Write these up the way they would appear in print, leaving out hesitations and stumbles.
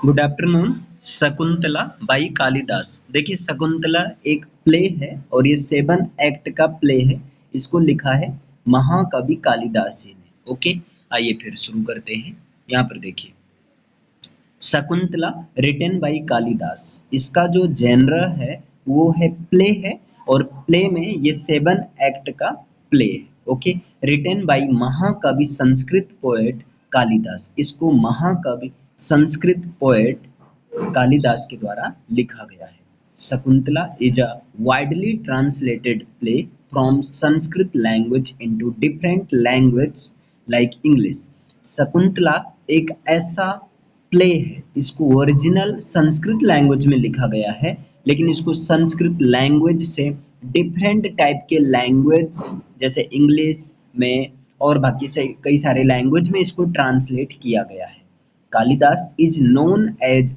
Good afternoon. Shakuntala by Kalidas. देखिए शकुंतला एक play है और ये 7 एक्ट का प्ले है। इसको लिखा है महाकवि कालिदास जी ने। ओके, आइए फिर शुरू करते हैं। यहाँ पर देखिए शकुंतला रिटन बाई कालिदास। इसका जो जेनर है वो है प्ले है और प्ले में ये 7 एक्ट का प्ले है। ओके, रिटन बाई महाकवि संस्कृत पोएट कालिदास। इसको महाकवि संस्कृत पोएट कालिदास के द्वारा लिखा गया है। Shakuntala is a widely translated play from Sanskrit language into different language like English. Shakuntala एक ऐसा प्ले है, इसको ओरिजिनल संस्कृत लैंग्वेज में लिखा गया है, लेकिन इसको संस्कृत लैंग्वेज से डिफरेंट टाइप के लैंग्वेज जैसे इंग्लिश में और बाकी से कई सारे लैंग्वेज में इसको ट्रांसलेट किया गया है। Kalidas is known as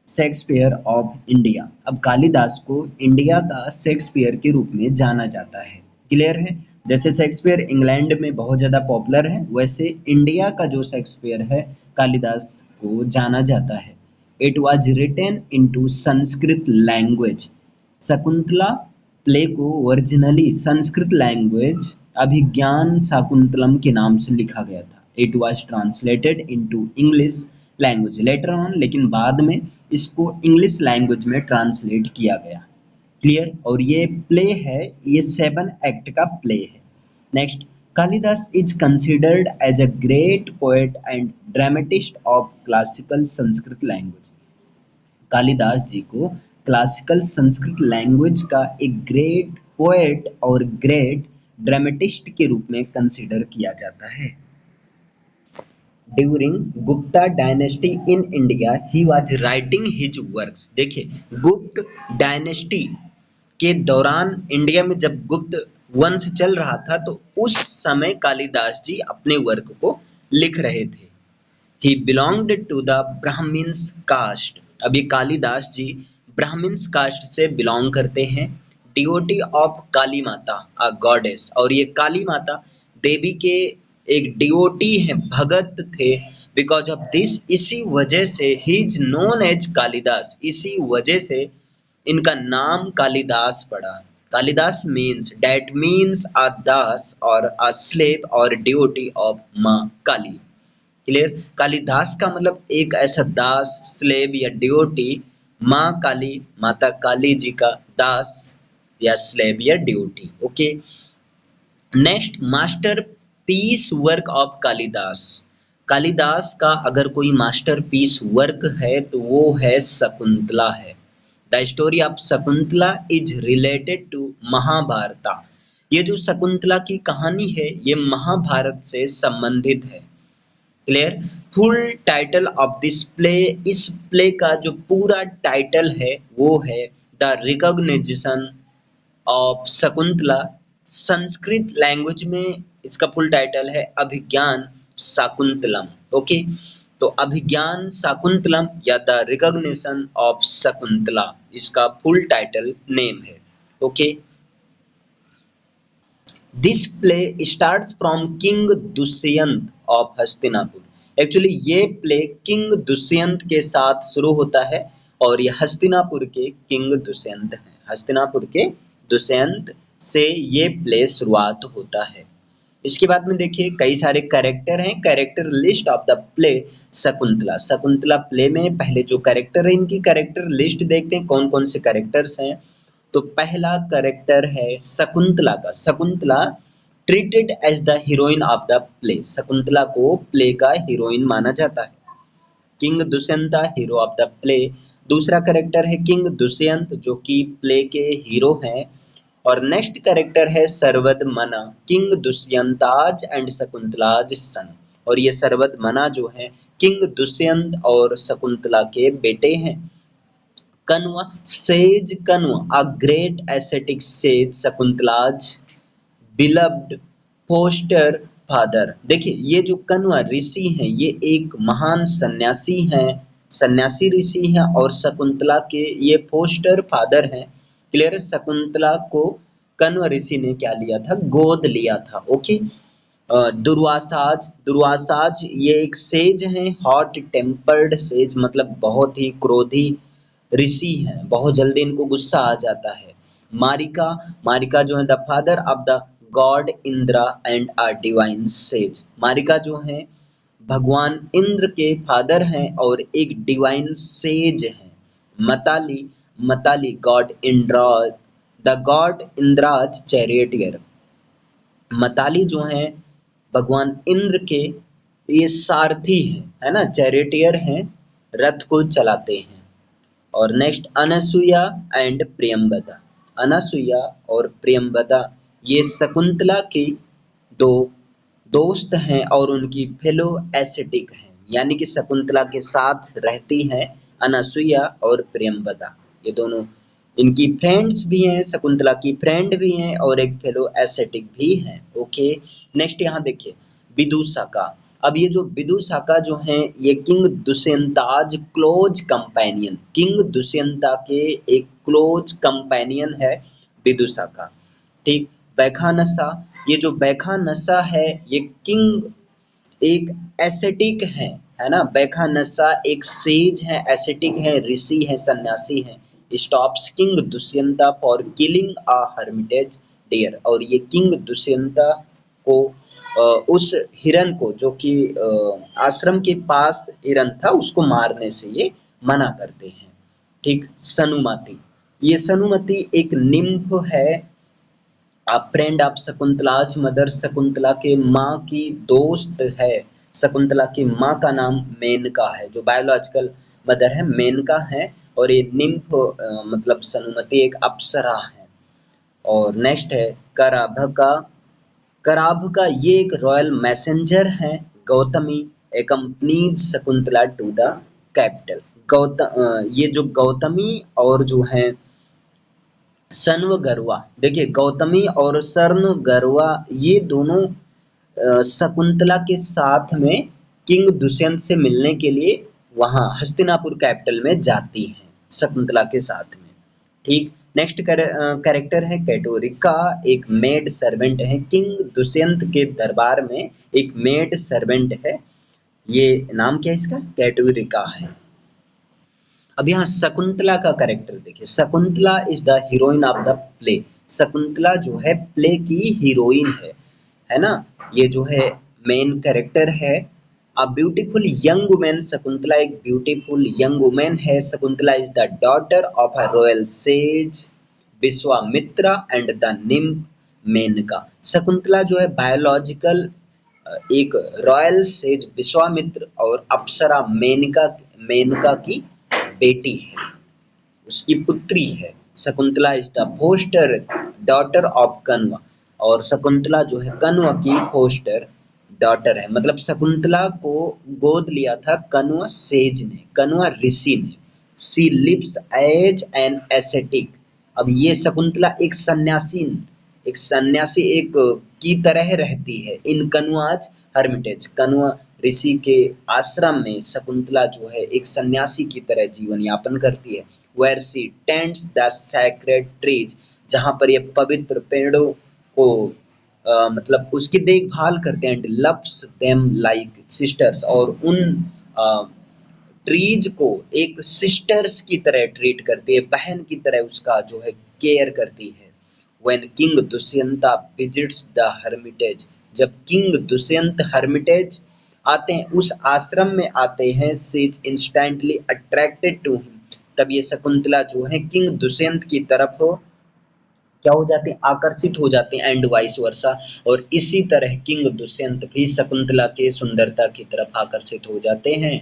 Shakespeare of India. अब कालिदास को इंडिया का शेक्सपियर के रूप में जाना जाता है। क्लियर है? जैसे शेक्सपियर इंग्लैंड में बहुत ज़्यादा पॉपुलर है, वैसे इंडिया का जो शेक्सपियर है कालिदास को जाना जाता है। It was written into Sanskrit language. Shakuntala play को ओरिजिनली संस्कृत लैंग्वेज अभिज्ञान शाकुंतलम के नाम से लिखा गया था। It was translated into English language later on, लेकिन बाद में इसको इंग्लिश लैंग्वेज में ट्रांसलेट किया गया। क्लियर? और ये प्ले है, ये 7 एक्ट का प्ले है। Next, Kalidas is considered as a great poet and dramatist of classical Sanskrit language. Kalidas ji को क्लासिकल संस्कृत लैंग्वेज का एक ग्रेट पोएट और ग्रेट ड्रामेटिस्ट के रूप में कंसिडर किया जाता है। During Gupta dynasty in India he was writing his works. देखिए गुप्त डायनेस्टी के दौरान इंडिया में जब गुप्त वंश चल रहा था तो उस समय कालिदास जी अपने वर्क को लिख रहे थे। He belonged to the Brahmins caste. अभी कालिदास जी ब्राह्मिन्स कास्ट से बिलोंग करते हैं। डिओटी ऑफ काली माता, अ गॉडेस। और ये काली माता देवी के एक डिओटी हैं, भगत थे। बिकॉज ऑफ दिस, इसी वजह से he is known as Kalidas. इसी वजह से इनका नाम कालिदास पड़ा। Kalidas means, that means a das और अ स्लेव और डिओटी ऑफ माँ काली। क्लियर? कालिदास का मतलब एक ऐसा दास, स्लेव या डिओटी, माँ काली, माता काली जी का दास या स्लेव या devotee. Okay, next, masterpiece work of Kalidas. Kalidas का अगर कोई मास्टर पीस वर्क है तो वो है शकुंतला है। The story of Shakuntala is related to Mahabharata. ये जो शकुंतला की कहानी है ये महाभारत से संबंधित है। Clear? Full title of this play, इस प्ले का जो पूरा टाइटल है वो है the recognition of Shakuntala. Sanskrit language में इसका फुल टाइटल है अभिज्ञान शाकुंतलम। ओके, तो अभिज्ञान शाकुंतलम या द रिकॉग्निशन ऑफ शकुंतला, इसका फुल टाइटल नेम है। Okay, this play starts from king Dushyant of Hastinapur. Actually ये प्ले किंग दुष्यंत के साथ शुरू होता है और ये हस्तिनापुर के किंग दुष्यंत हैं। हस्तिनापुर के दुष्यंत से ये प्ले शुरुआत होता है। इसके बाद में देखिए कई सारे कैरेक्टर हैं। Character list of the play Shakuntala. Shakuntala play में पहले जो कैरेक्टर है इनकी कैरेक्टर लिस्ट देखते हैं कौन कौन से कैरेक्टर्स हैं। तो पहला कैरेक्टर है शकुंतला का। Shakuntala treated as the heroine of the play. Shakuntala को प्ले का हीरोइन माना जाता है। King Dushyant hero of the play. दूसरा कैरेक्टर है किंग दुष्यंत जो कि प्ले के हीरो हैं। और नेक्स्ट कैरेक्टर है सर्वदमना, किंग दुष्यंताज एंड शकुंतलाज सन। और ये सर्वदमना जो है किंग दुष्यंत और शकुंतला के बेटे हैं। Kanva, sage Kanva, a great ascetic sage Shakuntala's beloved foster father. देखिए ये जो कन्वा ऋषि हैं ये एक महान सन्यासी हैं, सन्यासी ऋषि हैं और शकुंतला के ये फोस्टर फादर हैं। क्लियर? शकुंतला को कन्व ऋषि ने क्या लिया था? गोद लिया था। ओके, दुर्वासाज, दुर्वासाज ये एक सेज हैं, हॉट टेम्पर्ड सेज, मतलब बहुत ही क्रोधी ऋषि हैं, बहुत जल्दी इनको गुस्सा आ जाता है। मारिका, मारिका जो है the father of the god Indra and a divine sage. Marika जो है भगवान इंद्र के फादर हैं और एक डिवाइन सेज हैं। Matali, Matali god Indra, the god Indra's charioteer. Matali जो हैं भगवान इंद्र के ये सारथी हैं, है ना, चैरियटियर हैं, रथ को चलाते हैं। और नेक्स्ट अनसुया एंड प्रियंवदा। अनसुया और प्रियंवदा ये शकुंतला की दो दोस्त हैं और उनकी फेलो एसेटिक हैं, यानी कि शकुंतला के साथ रहती हैं अनसुया और प्रियंवदा। ये दोनों इनकी फ्रेंड्स भी हैं, शकुंतला की फ्रेंड भी हैं और एक फेलो एसेटिक भी हैं। ओके, नेक्स्ट यहाँ देखिए विदुषाका। अब ये जो विदुषाका जो हैं ये king दुष्यंताज close companion, king Dushyanta के एक क्लोज कंपेनियन है विदुषाका। ठीक, बैखानसा, ये जो बैखानसा है ये किंग एक एसेटिक है ना, बैखानसा एक सेज है, एसेटिक है, ऋषि है, सन्यासी है। Stops king Dushyanta for killing a hermitage deer, और ये किंग दुष्यंता को उस हिरन को जो कि आश्रम के पास हिरन था उसको मारने से ये मना करते हैं। ठीक, सनुमति, ये सनुमति एक निम्फ है, friend of Shakuntala's mother, Shakuntala के माँ की दोस्त है। शकुंतला की माँ का नाम मेनका है, जो बायोलॉजिकल मदर है मेनका है, और ये निम्फ मतलब सनुमति एक अप्सरा है। और नेक्स्ट है कराभका। कराभका ये एक रॉयल मैसेंजर है, Gautami accompanies Shakuntala to the capital. ये जो गौतमी और जो है सर्व गरुआ, देखिए गौतमी और सर्व गरुआ ये दोनों शकुंतला के साथ में किंग दुष्यंत से मिलने के लिए वहां हस्तिनापुर कैपिटल में जाती हैं शकुंतला के साथ में। ठीक, नेक्स्ट कैरेक्टर है कैटोरिका, एक मेड सर्वेंट है, किंग दुष्यंत के दरबार में एक मेड सर्वेंट है। ये नाम क्या है इसका, कैटोरिका है। अब यहाँ शकुंतला का कैरेक्टर देखिए, Shakuntala is the heroine of the play. Shakuntala जो है प्ले की हीरोइन है ना, ये जो है मेन कैरेक्टर है। A beautiful young women, Shakuntala एक ब्यूटीफुल यंग वुमेन है। Shakuntala is the daughter of a royal sage Vishwamitra and the nymph Menaka. Shakuntala जो है बायोलॉजिकल एक रॉयल सेज विश्वामित्र और अप्सरा मेनका, मेनका की बेटी है, उसकी पुत्री है। Shakuntala is the foster daughter of Kanva, और शकुंतला जो है कण्व की फोस्टर डॉटर है, मतलब शकुंतला को गोद लिया था कण्व सेज ने, कण्व ऋषि ने। She lives as an ascetic. अब ये शकुंतला एक सन्यासी एक की तरह रहती है इन कण्वाज हर्मिटेज, कण्व ऋषि के आश्रम में शकुंतला जो है एक सन्यासी की तरह जीवन यापन करती है। Where she tends the sacred trees, जहाँ पर ये पवित्र पेड़ों को मतलब उसकी देखभाल करते हैं। And loves them like sisters, और उन ट्रीज को एक सिस्टर्स की तरह ट्रीट करती है, बहन की तरह उसका जो है केयर करती है। When King Dushyanta visits the hermitage, जब किंग दुष्यंत हर्मिटेज आते हैं, उस आश्रम में आते हैं, she is instantly attracted to him, तब ये शकुंतला जो है किंग दुष्यंत की तरफ क्या हो जाते हैं, आकर्षित हो जाते हैं, एंड वाइस वर्सा। और इसी तरह किंग दुष्यंत भी शकुंतला के सुंदरता की तरफ आकर्षित हो जाते हैं।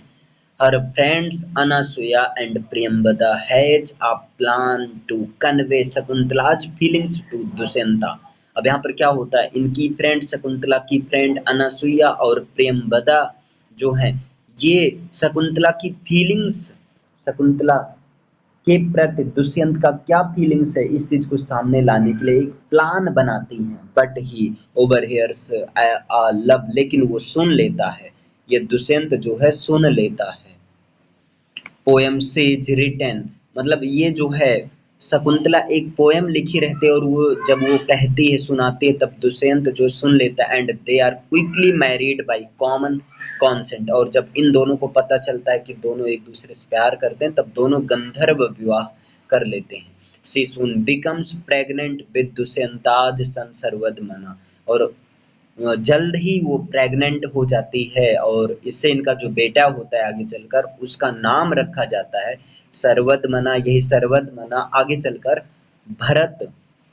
Her friends Anasuya and Priyambada has a plan to convey Shakuntala's feelings to Dusyanta। अब यहाँ पर क्या होता है, इनकी फ्रेंड शकुंतला की फ्रेंड अनसुईया और प्रियंवदा जो हैं ये शकुंतला की फीलिंग्स, शकुंतला के प्रति दुष्यंत का क्या फीलिंग्स है इस चीज को सामने लाने के लिए एक प्लान बनाती हैं। बट ही ओवरहियर्स लव, लेकिन वो सुन लेता है, ये दुष्यंत जो है सुन लेता है। पोएम सेज रिटन, मतलब ये जो है शकुंतला एक पोयम लिखी रहती है और वो जब वो कहती है सुनाती है तब दुष्यंत जो सुन लेता है and they are quickly married by common consent. और जब इन दोनों को पता चलता है कि दोनों एक दूसरे से प्यार करते हैं तब दोनों गंधर्व विवाह कर लेते हैं। She soon becomes pregnant with Dushyanta's son Sarvadamana. और जल्द ही वो प्रेग्नेंट हो जाती है और इससे इनका जो बेटा होता है आगे चलकर उसका नाम रखा जाता है सर्वदमना। यही सर्वदमना आगे चलकर भरत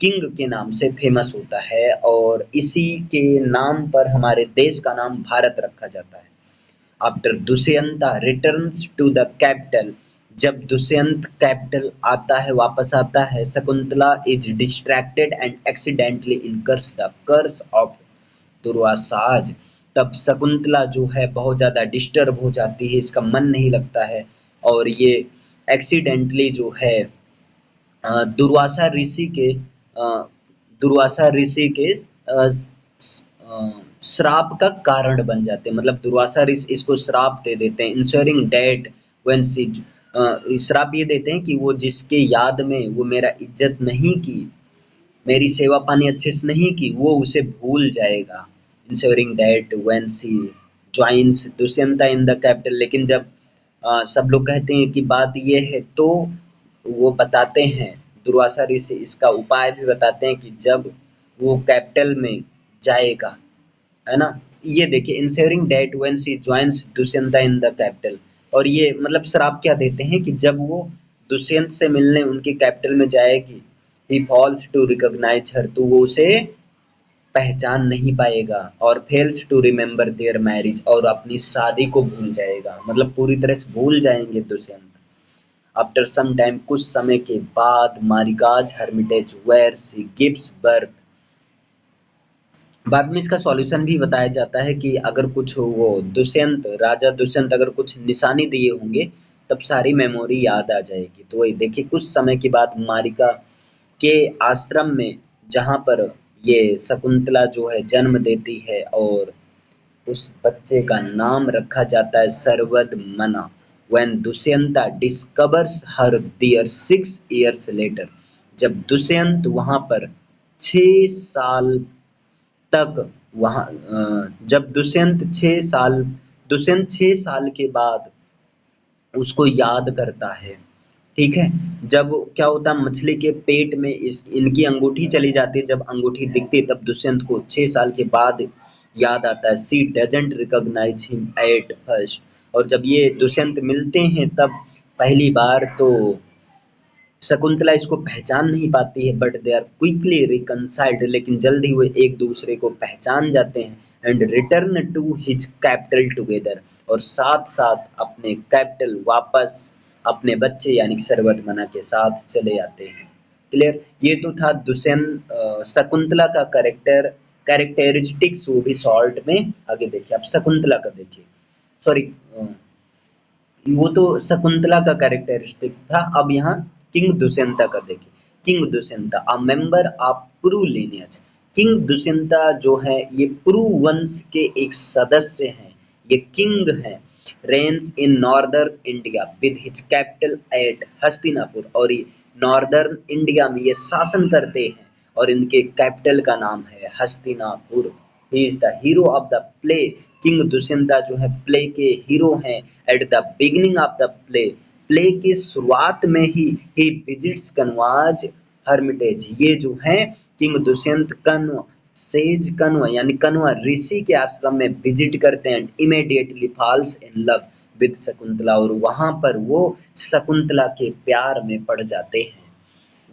किंग के नाम से फेमस होता है और इसी के नाम पर हमारे देश का नाम भारत रखा जाता है। After Dushyanta returns to the capital, जब दुष्यंत कैपिटल आता है वापस आता है, Shakuntala is distracted and accidentally incurs the curse of Durvasa's. तब शकुंतला जो है बहुत ज़्यादा डिस्टर्ब हो जाती है, इसका मन नहीं लगता है और ये एक्सीडेंटली जो है दुर्वासा ऋषि के दुर्वासा ऋषि के श्राप का कारण बन जाते हैं। मतलब दुर्वासा ऋषि इसको श्राप दे देते हैं इंश्योरिंग डेट व्हेन सी, श्राप ये देते हैं कि वो जिसके याद में वो मेरा इज्जत नहीं की, मेरी सेवा पानी अच्छे से नहीं की, वो उसे भूल जाएगा। Ensuring that when she joins Dushyanta in the capital. लेकिन जब सब लोग कहते हैं कि बात ये है तो वो बताते हैं, दुर्वासा ऋषि इसका उपाय भी बताते हैं कि जब वो कैपिटल में जाएगा, है ना। ये देखिए ensuring that when she joins Dushyanta in the capital. और ये मतलब श्राप क्या देते हैं कि जब वो दुष्यंत से मिलने उनकी कैपिटल में जाएगी, he falls to recognize her, तो वो उसे पहचान नहीं पाएगा और fails to remember their marriage, और अपनी शादी को भूल जाएगा, मतलब पूरी तरह से भूल जाएंगे दुष्यंत। आफ्टर सम टाइम, कुछ समय के बाद, Marika's hermitage where she gives birth. बाद में इसका सॉल्यूशन भी बताया जाता है कि अगर कुछ वो दुष्यंत राजा दुष्यंत अगर कुछ निशानी दिए होंगे तब सारी मेमोरी याद आ जाएगी। तो वही देखिए कुछ समय के बाद मारिका के आश्रम में जहाँ पर ये शकुंतला जो है जन्म देती है और उस बच्चे का नाम रखा जाता है Sarvadamana. When Dushyanta discovers her there 6 years later, जब दुष्यंत वहाँ पर 6 साल तक जब दुष्यंत 6 साल के बाद उसको याद करता है, ठीक है। जब क्या होता है मछली के पेट में इनकी अंगूठी चली जाती है, जब अंगूठी दिखती है तब दुष्यंत को 6 साल के बाद याद आता है। She doesn't recognise him at first, और जब ये दुष्यंत मिलते हैं तब पहली बार तो शकुंतला इसको पहचान नहीं पाती है, but they are quickly reconciled, लेकिन जल्द ही वो एक दूसरे को पहचान जाते हैं and return to his capital together, और साथ साथ अपने कैपिटल वापस अपने बच्चे यानी कि सर्वदमना के साथ चले आते हैं। क्लियर। ये तो था दुष्यंत शकुंतला का कैरेक्टरिस्टिक्स, वो भी शॉर्ट में। आगे देखिए, अब शकुंतला का देखिए, सॉरी वो तो शकुंतला का कैरेक्टरिस्टिक था। अब यहाँ किंग दुष्यंता का देखिए। King Dushyanta a member of Puru lineage. King Dushyanta जो है ये पुरु वंश के एक सदस्य हैं, ये किंग हैं। Reigns in northern India with his capital at Hastinapur, और ये नॉर्दर्न इंडिया में ये शासन करते हैं और इनके कैपिटल का नाम है Hastinapur. He is the hero of the play. King Dushyanta जो है प्ले के हीरो हैं। At the beginning of the play, play की शुरुआत में ही विजिट्स कनवाज हर्मिटेज, ये जो है किंग दुष्यंत कन्व सेज कन्व यानी कन्व ऋषि के आश्रम में विजिट करते हैं। Immediately falls in love with Shakuntala, और वहां पर वो शकुंतला के प्यार में पड़ जाते हैं।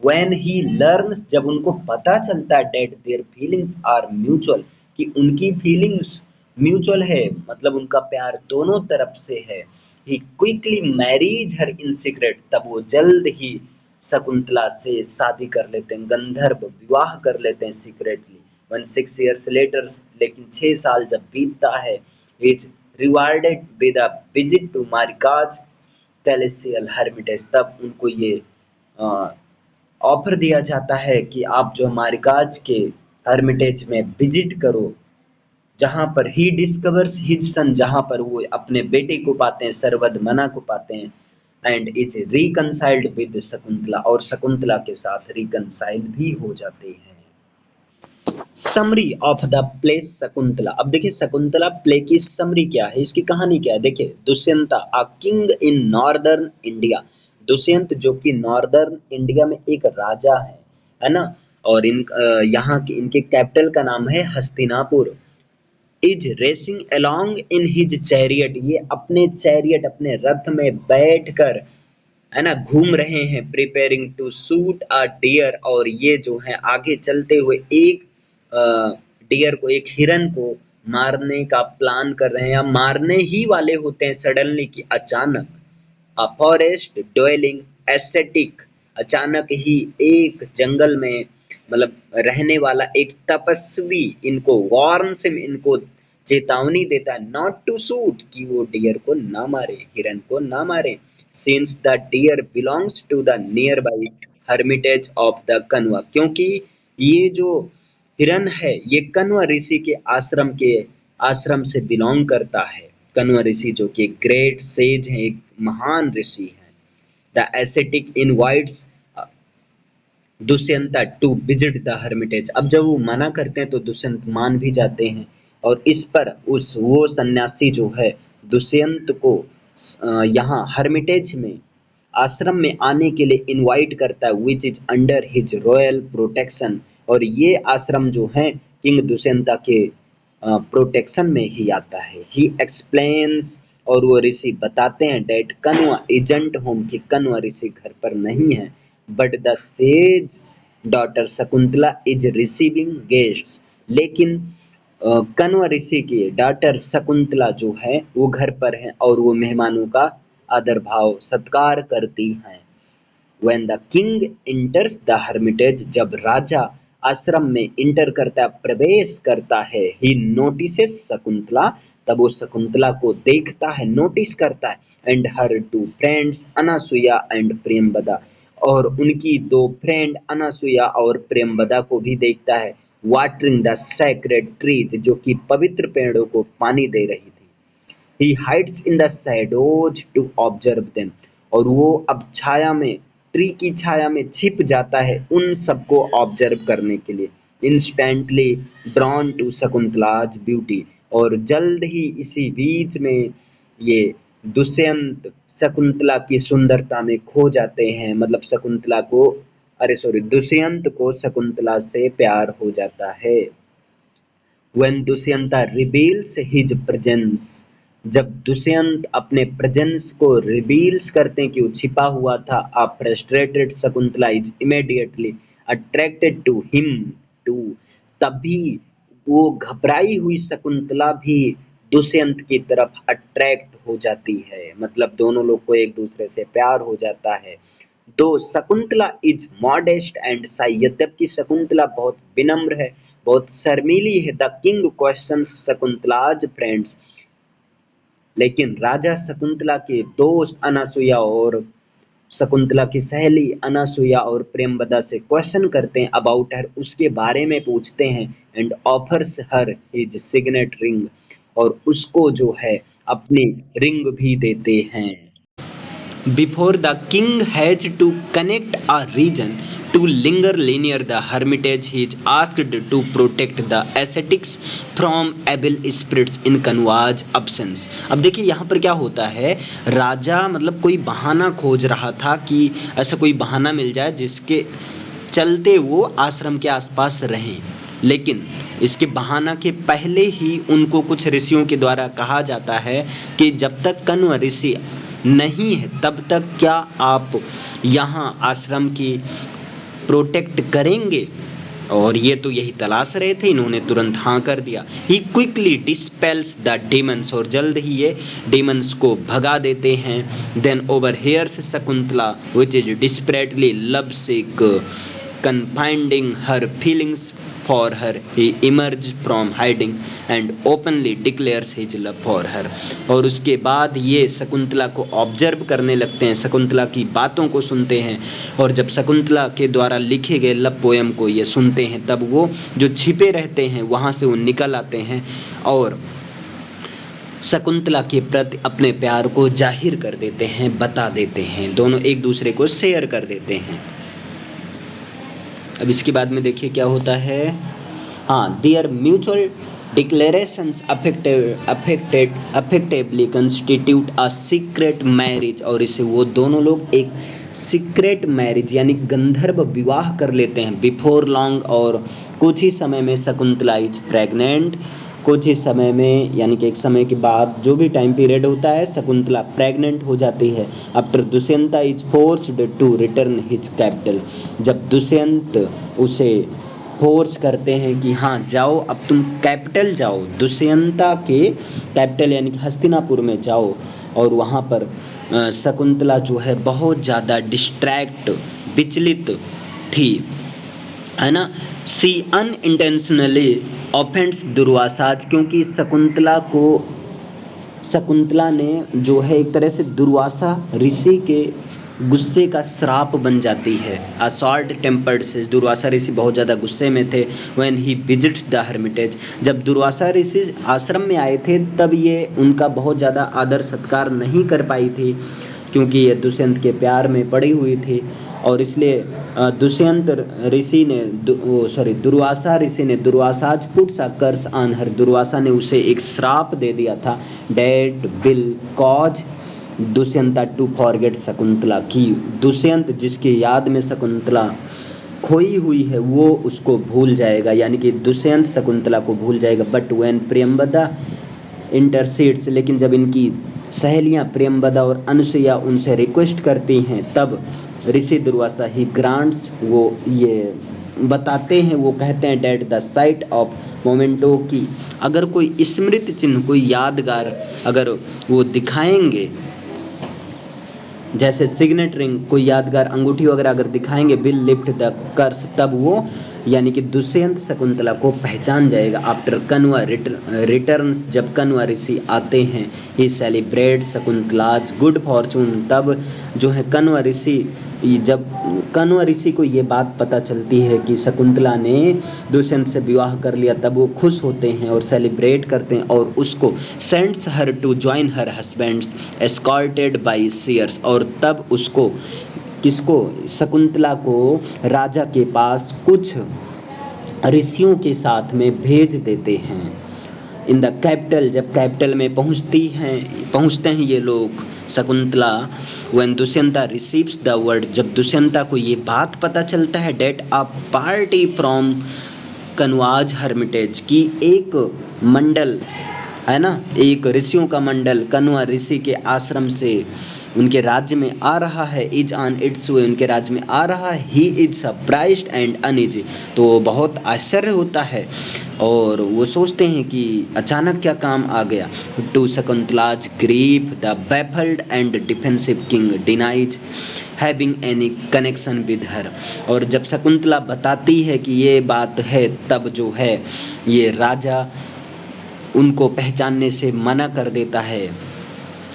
व्हेन ही लर्न्स, जब उनको पता चलता है that their feelings are mutual, कि उनकी फीलिंग्स म्यूचुअल है, मतलब उनका प्यार दोनों तरफ से है। ही क्विकली मैरीज हर इन सीक्रेट, तब वो जल्द ही शकुंतला से शादी कर लेते हैं, गंधर्व विवाह कर लेते हैं सीक्रेटली। वन 6 years लेटर, लेकिन 6 साल जब बीतता है, is rewarded with a visit to Marika's celestial hermitage, तब उनको ये ऑफर दिया जाता है कि आप जो मारिकाज के हर्मिटेज में विजिट करो, जहाँ पर ही डिस्कवर्स हिज सन, जहाँ पर वो अपने बेटे को पाते हैं, सर्वदमना को पाते हैं। And is reconciled with Shakuntala, और शकुंतला के साथ रिकनसाइल भी हो जाते हैं। Summary of the play Shakuntala. अब देखिए शकुंतला प्ले की समरी क्या है, इसकी कहानी क्या है। देखिए Dushyanta a king in northern India, Dushyant जो कि नॉर्दर्न इंडिया में एक राजा है ना, और यहाँ की इनके कैपिटल का नाम है Hastinapur. Is racing along in his chariot, ये अपने चैरियट अपने रथ में बैठकर है ना घूम रहे हैं। Preparing to shoot a deer, और ये जो है आगे चलते हुए एक डियर को, एक हिरन को मारने का प्लान कर रहे हैं, या मारने ही वाले होते हैं सडनली कि अचानक। अ फॉरेस्ट ड्वेलिंग एस्थेटिक, अचानक ही एक जंगल में मतलब रहने वाला एक तपस्वी इनको वार्न्स हिम, इनको चेतावनी देता है नॉट टू शूट, कि वो डियर को ना मारे, हिरन को ना मारे। Since the deer belongs to the nearby hermitage of the Kanva, क्योंकि ये जो हिरन है ये कण्व ऋषि के आश्रम से बिलोंग करता है। कण्व ऋषि जो कि एक ग्रेट सेज है, एक महान ऋषि है। The ascetic invites Dushyanta to visit the hermitage, अब जब वो मना करते हैं तो दुष्यंत मान भी जाते हैं, और इस पर उस वो सन्यासी जो है दुष्यंत को यहाँ हर्मिटेज में, आश्रम में आने के लिए इनवाइट करता है, which is under his royal protection, और ये आश्रम जो है किंग दुष्यंता के प्रोटेक्शन में ही आता है। ही एक्सप्लेन्स, और वो ऋषि बताते हैं डेट कण्व इजंट होम, कि कण्व ऋषि घर पर नहीं है, but the sage daughter Shakuntala is receiving guests, लेकिन कण्व ऋषि की डॉटर शकुंतला जो है वो घर पर है और वो मेहमानों का आदर भाव सत्कार करती हैं। When the king enters the hermitage, जब राजा आश्रम में इंटर करता है, प्रवेश करता है, he notices शकुंतला, तब वो शकुंतला को देखता है, नोटिस करता है, and her two friends Anasuya and प्रेमबदा, और उनकी दो फ्रेंड अनासुया और प्रेमबदा को भी देखता है। वाटरिंग द सैक्रेड ट्रीज, जो कि पवित्र पेड़ों को पानी दे रही थी। He hides in the shadows to observe them, और वो अब छाया में, ट्री की छाया में छिप जाता है उन सबको ऑब्जर्व करने के लिए। इंस्टेंटली ड्रॉन टू शकुंतलाज ब्यूटी, और जल्द ही इसी बीच में ये दुष्यंत शकुंतला की सुंदरता में खो जाते हैं, मतलब शकुंतला को, अरे सॉरी, दुष्यंत को शकुंतला से प्यार हो जाता है। When Dushyanta reveals his presence, जब दुष्यंत अपने प्रेजेंस को रिवील्स करते हैं कि वो छिपा हुआ था, a frustrated Shakuntala is immediately attracted to him too, तभी वो घबराई हुई शकुंतला भी दुष्यंत की तरफ अट्रैक्ट हो जाती है, मतलब दोनों लोग को एक दूसरे से प्यार हो जाता है। दो शकुंतला इज मॉडेस्ट एंड शाई, यद्यपि शकुंतला बहुत विनम्र है, बहुत शर्मीली है। द किंग क्वेश्चंस शकुंतलाज फ्रेंड्स, लेकिन राजा शकुंतला के दोस्त अनासुया और शकुंतला की सहेली अनासुया और प्रेमबदा से क्वेश्चन करते हैं अबाउट हर, उसके बारे में पूछते हैं। And offers her his signet ring, और उसको जो है अपनी रिंग भी देते हैं। Before the king has to connect a region to linger near the hermitage, he is asked to protect the ascetics from evil spirits in Kanwa's absence. अब देखिए यहाँ पर क्या होता है, राजा मतलब कोई बहाना खोज रहा था कि ऐसा कोई बहाना मिल जाए जिसके चलते वो आश्रम के आसपास रहें, लेकिन इसके बहाना के पहले ही उनको कुछ ऋषियों के द्वारा कहा जाता है कि जब तक कण्व ऋषि नहीं है तब तक क्या आप यहाँ आश्रम की प्रोटेक्ट करेंगे, और ये तो यही तलाश रहे थे, इन्होंने तुरंत हाँ कर दिया। He quickly dispels the demons, और जल्द ही ये डेमन्स को भगा देते हैं। Then overhears Shakuntala which is desperately lovesick, confiding her feelings for her, he emerged from hiding and openly declares his love for her. और उसके बाद ये शकुंतला को ऑब्जर्व करने लगते हैं, शकुंतला की बातों को सुनते हैं, और जब शकुंतला के द्वारा लिखे गए लव पोएम को ये सुनते हैं, तब वो जो छिपे रहते हैं वहाँ से वो निकल आते हैं और शकुंतला के प्रति अपने प्यार को जाहिर कर देते हैं, बता देते हैं, दोनों एक दूसरे को शेयर कर देते हैं। अब इसके बाद में देखिए क्या होता है। हाँ, their mutual declarations effectively constitute a secret marriage, और इसे वो दोनों लोग एक सीक्रेट मैरिज यानी गंधर्व विवाह कर लेते हैं। बिफोर लॉन्ग, और कुछ ही समय में शकुंतला इज प्रेग्नेंट, कुछ ही समय में यानी कि एक समय के बाद जो भी टाइम पीरियड होता है शकुंतला प्रेग्नेंट हो जाती है। After Dushyanta is forced to return his capital, जब दुष्यंत उसे फोर्स करते हैं कि हाँ जाओ अब तुम कैपिटल जाओ, दुष्यंता के कैपिटल यानी कि हस्तिनापुर में जाओ, और वहाँ पर शकुंतला जो है बहुत ज़्यादा डिस्ट्रैक्ट विचलित थी, है ना। सी अनइंटेंशनली ऑफेंड्स दुर्वासाज, क्योंकि शकुंतला ने जो है एक तरह से दुर्वासा ऋषि के गुस्से का श्राप बन जाती है। अ शॉर्ट टेम्पर्ड से, दुर्वासा ऋषि बहुत ज़्यादा गुस्से में थे। When he visits the Hermitage, जब दुर्वासा ऋषि आश्रम में आए थे तब ये उनका बहुत ज़्यादा आदर सत्कार नहीं कर पाई थी, क्योंकि ये दुष्यंत के प्यार में पड़ी हुई थी, और इसलिए दुष्यंत ऋषि ने दुर्वासा ऋषि ने Durvasa's puts a curse on her, Durvasa ने उसे एक श्राप दे दिया था। That will cause Dushyanta to forget Shakuntala, की दुष्यंत जिसकी याद में शकुंतला खोई हुई है वो उसको भूल जाएगा, यानी कि दुष्यंत शकुंतला को भूल जाएगा। बट व्हेन प्रियंवदा इंटरसीड्स, लेकिन जब इनकी सहेलियां प्रियंवदा और अनुसुईया उनसे रिक्वेस्ट करती हैं तब ऋषि दुर्वासा ही ग्रांट्स, वो ये बताते हैं, वो कहते हैं that the sight of memento, की अगर कोई स्मृति चिन्ह, कोई यादगार अगर वो दिखाएंगे, जैसे सिग्नेट रिंग, कोई यादगार अंगूठी वगैरह अगर दिखाएंगे, विल लिफ्ट द कर्स, तब वो यानी कि दुष्यंत शकुंतला को पहचान जाएगा। आफ्टर कन्वा रिटर्न्स, जब कन्वा ऋषि आते हैं, ही सेलिब्रेट शकुंतलाज गुड फॉर्चून, तब जो है कन्वा ऋषि, जब कन्वा ऋषि को ये बात पता चलती है कि शकुंतला ने दुष्यंत से विवाह कर लिया, तब वो खुश होते हैं और सेलिब्रेट करते हैं, और उसको sends her to join her husband's escorted by seers, और तब उसको किसको, शकुंतला को राजा के पास कुछ ऋषियों के साथ में भेज देते हैं। इन द कैपिटल, जब कैपिटल में पहुंचते हैं ये लोग Shakuntala, when Dushyanta receives the word, जब दुष्यंता को ये बात पता चलता है, that a party from Kanva's hermitage, की एक मंडल है ना, एक ऋषियों का मंडल कन्वा ऋषि के आश्रम से उनके राज्य में आ रहा है, इज ऑन इट्स वे, उनके राज्य में आ रहा है। He is surprised and uneasy, तो बहुत आश्चर्य होता है और वो सोचते हैं कि अचानक क्या काम आ गया। To Shakuntala's grief the baffled and defensive king denies having any connection with her, और जब शकुंतला बताती है कि ये बात है, तब जो है ये राजा उनको पहचानने से मना कर देता है।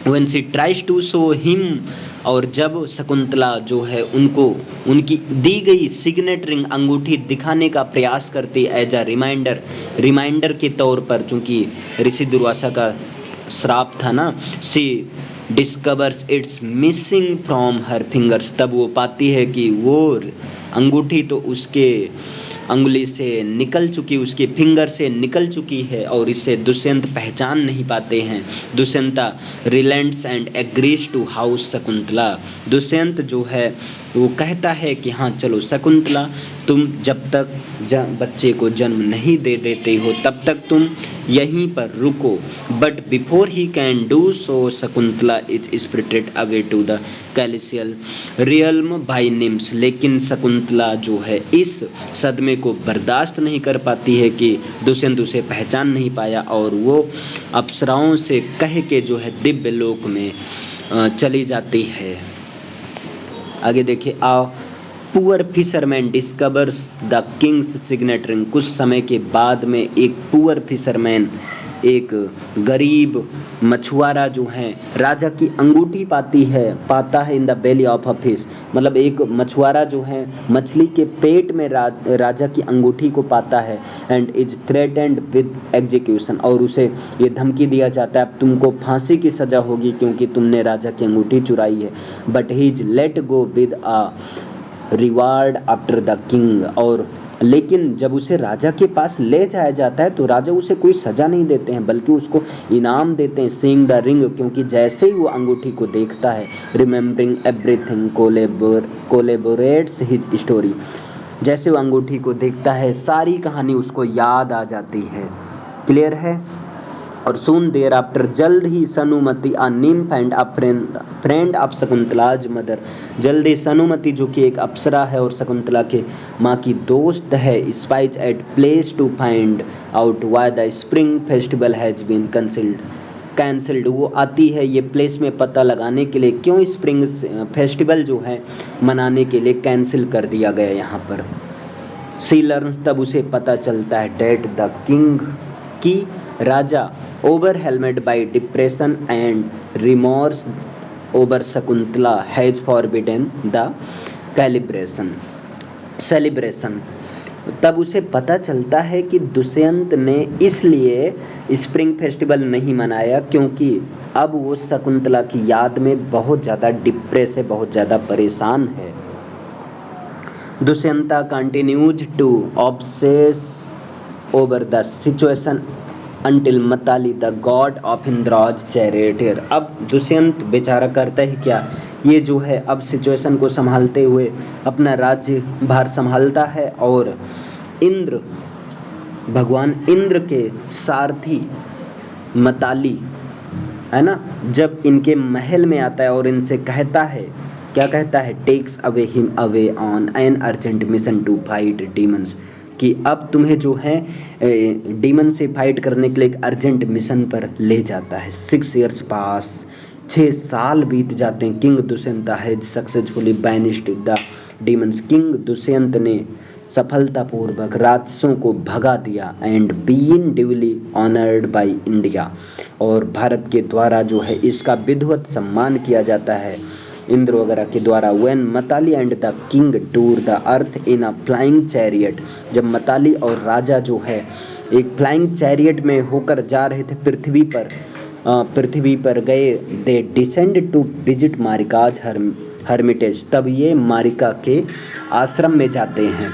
When she tries to show him, और जब शकुंतला जो है उनको उनकी दी गई सिग्नेट रिंग अंगूठी दिखाने का प्रयास करती एज अ रिमाइंडर के तौर पर, चूंकि ऋषि दुर्वासा का श्राप था ना, she discovers it's missing from her fingers, तब वो पाती है कि वो अंगूठी तो उसके अंगुली से निकल चुकी, उसके फिंगर से निकल चुकी है, और इससे दुष्यंत पहचान नहीं पाते हैं। Dushyanta relents and agrees to house Shakuntala, Dushyant जो है वो कहता है कि हाँ चलो शकुंतला, तुम जब तक बच्चे को जन्म नहीं दे देते हो तब तक तुम यहीं पर रुको। But before he can do so Shakuntala is spirited away to the celestial realm by nymphs, लेकिन शकुंतला जो है इस सदमे को बर्दाश्त नहीं कर पाती है कि दुष्यंत उसे पहचान नहीं पाया, और वो अप्सराओं से कह के जो है दिव्य लोक में चली जाती है। आगे देखिए, a poor fisherman discovers the king's signet ring, कुछ समय के बाद में एक पुअर फिशरमैन एक गरीब मछुआरा जो है राजा की अंगूठी पाता है in the belly of a fish, मतलब एक मछुआरा जो है मछली के पेट में राजा की अंगूठी को पाता है, and is threatened with execution, और उसे ये धमकी दिया जाता है अब तुमको फांसी की सजा होगी क्योंकि तुमने राजा की अंगूठी चुराई है। But he is let go with a reward after the king, और लेकिन जब उसे राजा के पास ले जाया जाता है तो राजा उसे कोई सजा नहीं देते हैं बल्कि उसको इनाम देते हैं, सीइंग द रिंग, क्योंकि जैसे ही वो अंगूठी को देखता है, रिमेम्बरिंग एवरीथिंग कोलेबोरेट्स हिज स्टोरी, जैसे वो अंगूठी को देखता है सारी कहानी उसको याद आ जाती है। क्लियर है। और सून देयर आफ्टर, जल्द ही Sanumati a nymph and a friend of Shakuntala's mother, जल्द ही सनुमति जो कि एक अप्सरा है और शकुंतला के माँ की दोस्त है, spies at place to find out why the spring festival has been cancelled, वो आती है ये प्लेस में पता लगाने के लिए क्यों स्प्रिंग फेस्टिवल जो है मनाने के लिए कैंसिल कर दिया गया यहाँ पर। सी लर्न्स, तब उसे पता चलता है डेट द किंग की राजा overwhelmed by depression and remorse over Shakuntala has forbidden the celebration, तब उसे पता चलता है कि दुष्यंत ने इसलिए स्प्रिंग फेस्टिवल नहीं मनाया क्योंकि अब वो शकुंतला की याद में बहुत ज़्यादा डिप्रेस है, बहुत ज़्यादा परेशान है। Dushyanta continued to obsess over the situation until Matali the god of Indra's charioteer, अब दुष्यंत बेचारा करता ही क्या, ये जो है अब सिचुएशन को संभालते हुए अपना राज्य भार संभालता है और इंद्र, भगवान इंद्र के सारथी मताली है ना, जब इनके महल में आता है और इनसे कहता है, क्या कहता है, takes away him away on an urgent mission to fight demons, कि अब तुम्हें जो है डीमन से फाइट करने के लिए एक अर्जेंट मिशन पर ले जाता है। 6 years पास, 6 साल बीत जाते हैं। King Dushyant has successfully banished the demons, king Dushyant ने सफलतापूर्वक राक्षसों को भगा दिया, and being duly honoured by India, और भारत के द्वारा जो है इसका विधिवत सम्मान किया जाता है इंद्र वगैरह के द्वारा। When Matali and the king tour the earth in a flying chariot, जब मताली और राजा जो है एक फ्लाइंग चैरियट में होकर जा रहे थे पृथ्वी पर गए, they descend to visit Marika's hermitage, तब ये मारिका के आश्रम में जाते हैं,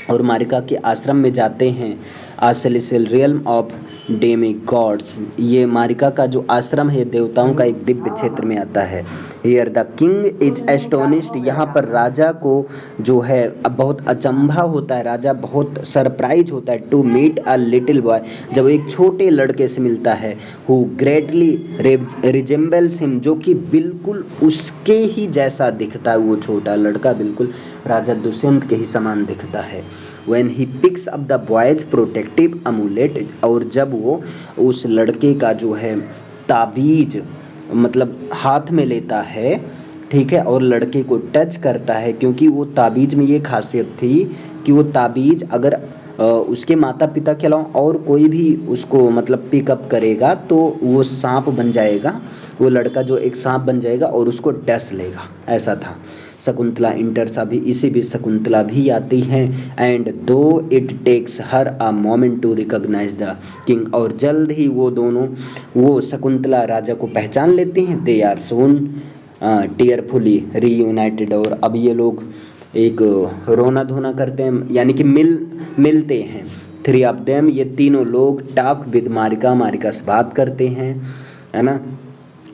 और मारिका के आश्रम में जाते हैं a celestial realm of demigods, ये मारिका का जो आश्रम है देवताओं का एक दिव्य क्षेत्र में आता है। Here the king is astonished, यहाँ पर राजा को जो है अब बहुत अचंभा होता है, राजा बहुत सरप्राइज होता है to meet a little boy, जब एक छोटे लड़के से मिलता है, हु ग्रेटली रिजेंबल्स हिम, जो कि बिल्कुल उसके ही जैसा दिखता है, वो छोटा लड़का बिल्कुल राजा दुष्यंत के ही समान दिखता है। When he picks up the boy's protective amulet, और जब वो उस लड़के का जो है ताबीज मतलब हाथ में लेता है, ठीक है, और लड़के को टच करता है, क्योंकि वो ताबीज में ये खासियत थी कि वो ताबीज अगर उसके माता पिता के अलावा और कोई भी उसको मतलब पिकअप करेगा तो वो सांप बन जाएगा, वो लड़का जो एक सांप बन जाएगा और उसको डस लेगा, ऐसा था। शकुंतला इंटर्स, अभी इसी बीच शकुंतला भी आती हैं, and though it takes her a moment to recognize the king, और जल्द ही वो दोनों, वो शकुंतला राजा को पहचान लेती हैं। दे आर सोन टीयरफुली रीयूनाइटेड, और अब ये लोग एक रोना धोना करते हैं, यानी कि मिलते हैं। 3 of them, ये तीनों लोग टॉक विद मारिका से बात करते हैं, है ना,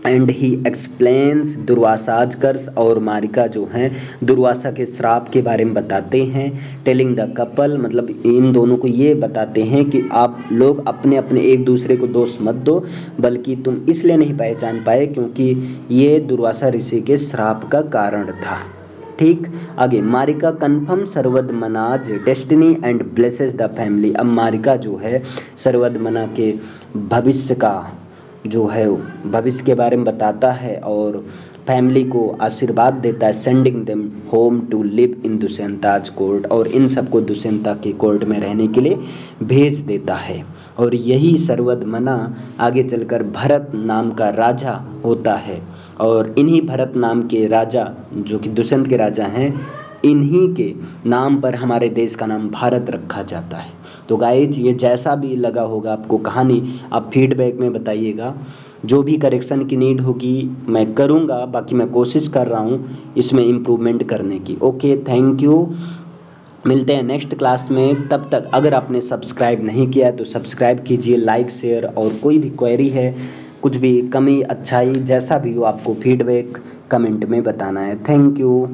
एंड ही एक्सप्लेन्स दुर्वासाज कर्स, और मारिका जो हैं दुर्वासा के श्राप के बारे में बताते हैं। टेलिंग द कपल, मतलब इन दोनों को ये बताते हैं कि आप लोग अपने अपने एक दूसरे को दोष मत दो, बल्कि तुम इसलिए नहीं पहचान पाए क्योंकि ये दुर्वासा ऋषि के श्राप का कारण था। ठीक, आगे Marika confirm Sarvadamana's destiny and blesses the family, अब मारिका जो है सर्वदमना के भविष्य का जो है भविष्य के बारे में बताता है और फैमिली को आशीर्वाद देता है, sending them home to live in Dushyanta's court, और इन सबको दुष्यंता के कोर्ट में रहने के लिए भेज देता है। और यही सर्वदमना आगे चलकर भरत नाम का राजा होता है। और इन्हीं भरत नाम के राजा, जो कि दुष्यंत के राजा हैं, इन्हीं के नाम पर हमारे देश का नाम भारत रखा जाता है। तो गाइज, ये जैसा भी लगा होगा आपको कहानी, आप फीडबैक में बताइएगा। जो भी करेक्शन की नीड होगी मैं करूँगा, बाकी मैं कोशिश कर रहा हूँ इसमें इम्प्रूवमेंट करने की। Okay, thank you. मिलते हैं नेक्स्ट क्लास में। तब तक अगर आपने सब्सक्राइब नहीं किया है तो सब्सक्राइब कीजिए, लाइक शेयर, और कोई भी क्वेरी है, कुछ भी कमी अच्छाई जैसा भी हो, आपको फीडबैक कमेंट में बताना है। Thank you.